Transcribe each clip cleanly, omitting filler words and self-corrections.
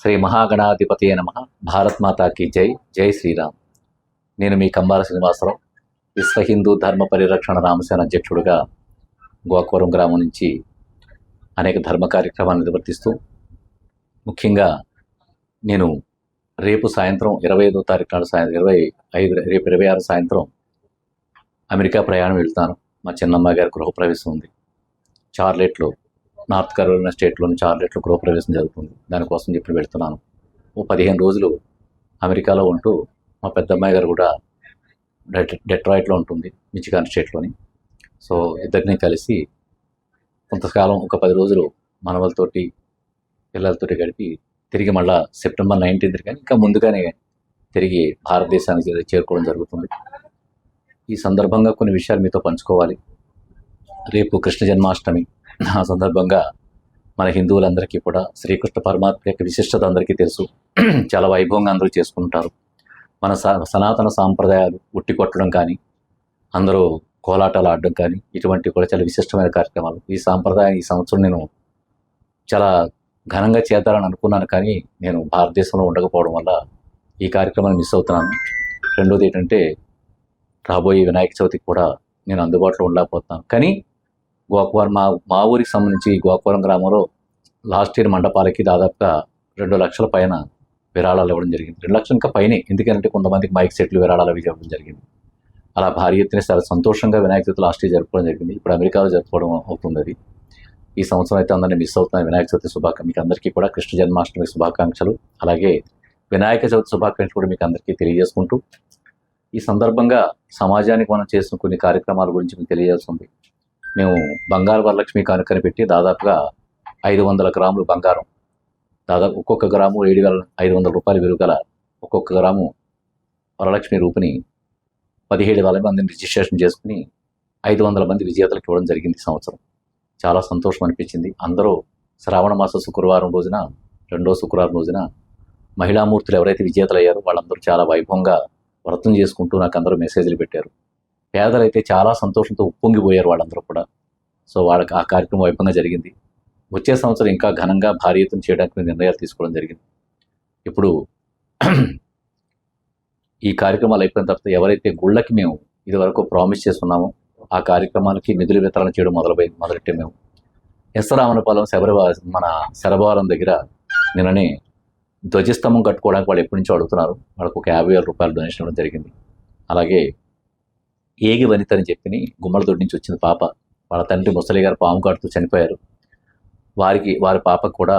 శ్రీ మహాగణాధిపతయే నమః. భారత్ మాతాకి జై. జై శ్రీరామ్. నేను మీ కంబాల శ్రీనివాసరావు, విశ్వ హిందూ ధర్మ పరిరక్షణ రామసేన అధ్యక్షుడిగా గోకవరం గ్రామం నుంచి అనేక ధర్మ కార్యక్రమాలను నిర్వర్తిస్తూ, ముఖ్యంగా నేను రేపు సాయంత్రం 25వ తారీఖు నాడు రేపు 26 సాయంత్రం అమెరికా ప్రయాణం వెళ్తాను. మా చిన్నమ్మ గారి గృహప్రవేశం ఉంది. చార్లెట్లో, నార్త్ కరోలినా స్టేట్లోని చార్లెట్లో గృహప్రవేశం జరుగుతుంది. దానికోసం చెప్పి వెళ్తున్నాను. ఓ 15 రోజులు అమెరికాలో ఉంటూ, మా పెద్దమ్మాయి గారు కూడా డెట్రాయిట్లో ఉంటుంది, మిచిగాన్ స్టేట్లోని. సో ఇద్దరిని కలిసి కొంతకాలం ఒక 10 రోజులు మనవలతోటి పిల్లలతోటి గడిపి తిరిగి మళ్ళా సెప్టెంబర్ 19th కానీ ఇంకా ముందుగానే తిరిగి భారతదేశానికి చేరుకోవడం జరుగుతుంది. ఈ సందర్భంగా కొన్ని విషయాలు మీతో పంచుకోవాలి. రేపు కృష్ణ జన్మాష్టమి. ఆ సందర్భంగా మన హిందువులందరికీ కూడా శ్రీకృష్ణ పరమాత్మ యొక్క విశిష్టత అందరికీ తెలుసు. చాలా వైభవంగా అందరూ చేసుకుంటారు. మన సనాతన సాంప్రదాయాలు ఉట్టి కొట్టడం కానీ, అందరూ కోలాటాలు ఆడడం కానీ, ఇటువంటి కూడా చాలా విశిష్టమైన కార్యక్రమాలు. ఈ సాంప్రదాయం ఈ సంవత్సరం నేను చాలా ఘనంగా చేద్దాలని అనుకున్నాను, కానీ నేను భారతదేశంలో ఉండకపోవడం వల్ల ఈ కార్యక్రమాన్ని మిస్ అవుతున్నాను. రెండోది ఏంటంటే, రాబోయే వినాయక చవితికి కూడా నేను అందుబాటులో ఉండలేకపోతున్నాను. కానీ గోకవరం మా ఊరికి సంబంధించి గోకవరం గ్రామంలో లాస్ట్ ఇయర్ మండపాలకి దాదాపుగా 2 లక్షల పైన విరాళాలు ఇవ్వడం జరిగింది. 2 లక్షలు ఇంకా పైనే, ఎందుకంటే కొంతమందికి మైక్ సెట్లు విరాళాలు అవి ఇవ్వడం జరిగింది. అలా భారీ ఎత్తున చాలా సంతోషంగా వినాయక చవితి లాస్ట్ ఇయర్ జరుపుకోవడం జరిగింది. ఇప్పుడు అమెరికాలో జరుపుకోవడం అవుతుంది. అది ఈ సంవత్సరం అయితే అందరినీ మిస్ అవుతున్నాను. వినాయక చవితి మీకు అందరికీ కూడా కృష్ణ జన్మాష్టమి శుభాకాంక్షలు, అలాగే వినాయక చవితి శుభాకాంక్షలు కూడా మీకు అందరికీ తెలియజేసుకుంటూ, ఈ సందర్భంగా సమాజానికి మనం చేసిన కొన్ని కార్యక్రమాల గురించి మీకు తెలియాల్సి ఉంది. మేము బంగారు వరలక్ష్మి కానుకని పెట్టి దాదాపుగా 500 గ్రాములు బంగారం, దాదాపు ఒక్కొక్క గ్రాము 7,500 రూపాయలు విలువ గల ఒక్కొక్క గ్రాము వరలక్ష్మి రూపుని 17,000 మందిని రిజిస్ట్రేషన్ చేసుకుని 500 మంది విజేతలకు ఇవ్వడం జరిగింది. సంవత్సరం చాలా సంతోషం అనిపించింది. అందరూ శ్రావణ మాస శుక్రవారం రోజున, 2వ శుక్రవారం రోజున మహిళామూర్తులు ఎవరైతే విజేతలు అయ్యారో వాళ్ళందరూ చాలా వైభవంగా వ్రతం చేసుకుంటూ నాకు అందరూ మెసేజ్లు పెట్టారు. పేదలైతే చాలా సంతోషంతో ఉప్పొంగిపోయారు వాళ్ళందరూ కూడా. సో వాళ్ళకి ఆ కార్యక్రమం వైభవంగా జరిగింది. వచ్చే సంవత్సరం ఇంకా ఘనంగా భారీ ఎత్తున చేయడానికి నిర్ణయాలు తీసుకోవడం జరిగింది. ఇప్పుడు ఈ కార్యక్రమాలు అయిపోయిన తర్వాత ఎవరైతే గుళ్ళకి మేము ఇదివరకు ప్రామిస్ చేసుకున్నామో ఆ కార్యక్రమానికి నిధులు వితరణ చేయడం మొదలెట్టే మేము ఎస్సరామనపాలెం మన శరభవరం దగ్గర నిన్ననే ధ్వజస్తంభం కట్టుకోవడానికి వాళ్ళు ఎప్పటి నుంచో అడుగుతున్నారు. వాళ్ళకు ఒక 50,000 రూపాయలు డొనేషన్ ఇవ్వడం జరిగింది. అలాగే ఏగి వనిత అని చెప్పి గుమ్మలదొడ్డి నుంచి వచ్చిన పాప, వాళ్ళ తండ్రి ముసలి గారు పాము కాటుతూ చనిపోయారు. వారి పాపకు కూడా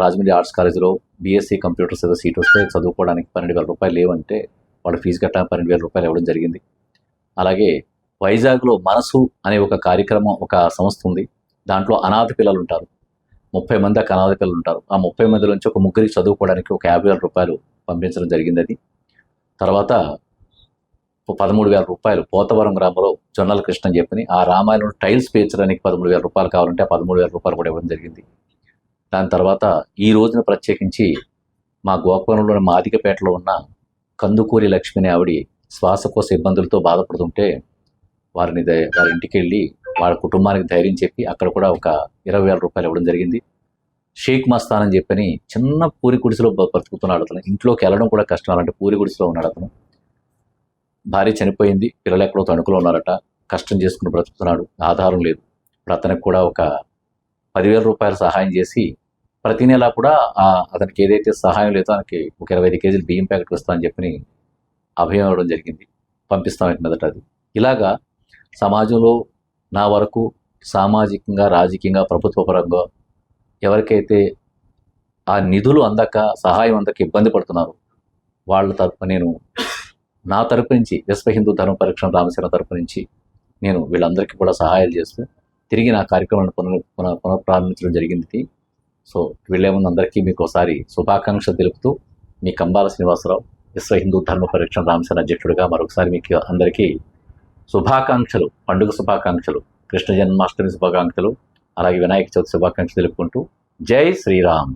రాజమండ్రి ఆర్ట్స్ కాలేజీలో బీఎస్సీ కంప్యూటర్స్ ఏదో సీట్ వస్తే చదువుకోవడానికి 12,000 రూపాయలు లేవంటే వాళ్ళు ఫీజు కట్టడానికి 12,000 రూపాయలు ఇవ్వడం జరిగింది. అలాగే వైజాగ్లో మనసు అనే ఒక కార్యక్రమం, ఒక సంస్థ ఉంది. దాంట్లో అనాథ పిల్లలు ఉంటారు. 30 మంది అనాథ పిల్లలు ఉంటారు. ఆ 30 మంది నుంచి ఒక ముగ్గురికి చదువుకోవడానికి ఒక 50,000 రూపాయలు పంపించడం జరిగింది. అది తర్వాత 13,000 రూపాయలు పోతవరం గ్రామంలో జొన్నల కృష్ణ అని చెప్పి ఆ రామాయణంలో టైల్స్ పేర్చడానికి 13,000 రూపాయలు కావాలంటే ఆ 13,000 రూపాయలు కూడా ఇవ్వడం జరిగింది. దాని తర్వాత ఈ రోజున ప్రత్యేకించి మా గోకవరంలోని మాదికపేటలో ఉన్న కందుకూరి లక్ష్మి అనే ఆవిడ శ్వాసకోశ ఇబ్బందులతో బాధపడుతుంటే వారి ఇంటికి వెళ్ళి వాళ్ళ కుటుంబానికి ధైర్యం చెప్పి అక్కడ కూడా ఒక 20,000 రూపాయలు ఇవ్వడం జరిగింది. షేక్ మస్తాన్ అని చెప్పని చిన్న పూరి గుడిసెలో బ్రతుకుతున్నాడు అతను. ఇంట్లోకి వెళ్ళడం కూడా కష్టం, అలాంటి పూరి గుడిసెలో ఉన్నాడు అతను. భార్య చనిపోయింది, పిల్లలు ఎక్కడో తణుకులో ఉన్నారట, కష్టం చేసుకుని బ్రతుకుతున్నాడు, ఆధారం లేదు. ఇప్పుడు అతనికి కూడా ఒక 10,000 రూపాయలు సహాయం చేసి ప్రతి నెల కూడా అతనికి ఏదైతే సహాయం లేదో ఆయనకి ఒక 25 కేజీలు బియ్యం ప్యాకెట్ వస్తామని చెప్పి అభయం ఇవ్వడం జరిగింది. పంపిస్తామని మొదట అది. ఇలాగా సమాజంలో నా వరకు సామాజికంగా, రాజకీయంగా, ప్రభుత్వ పరంగా ఎవరికైతే ఆ నిధులు అందక, సహాయం అందక ఇబ్బంది పడుతున్నారు వాళ్ళ తరఫున నా తరపు నుంచి విశ్వ హిందూ ధర్మ పరిరక్షణ రామసేన తరపు నుంచి నేను వీళ్ళందరికీ కూడా సహాయాలు చేస్తూ తిరిగి నా కార్యక్రమాన్ని పునఃప్రారంభించడం జరిగింది. సో వీళ్ళే ముందు అందరికీ మీకు ఒకసారి శుభాకాంక్షలు తెలుపుతూ, మీ కంబాల శ్రీనివాసరావు, విశ్వ హిందూ ధర్మ పరిరక్షణ రామసేన అధ్యక్షుడిగా మరొకసారి మీకు అందరికీ శుభాకాంక్షలు, పండుగ శుభాకాంక్షలు, కృష్ణ జన్మాష్టమి శుభాకాంక్షలు, అలాగే వినాయక చవితి శుభాకాంక్షలు తెలుపుకుంటూ జై శ్రీరామ్.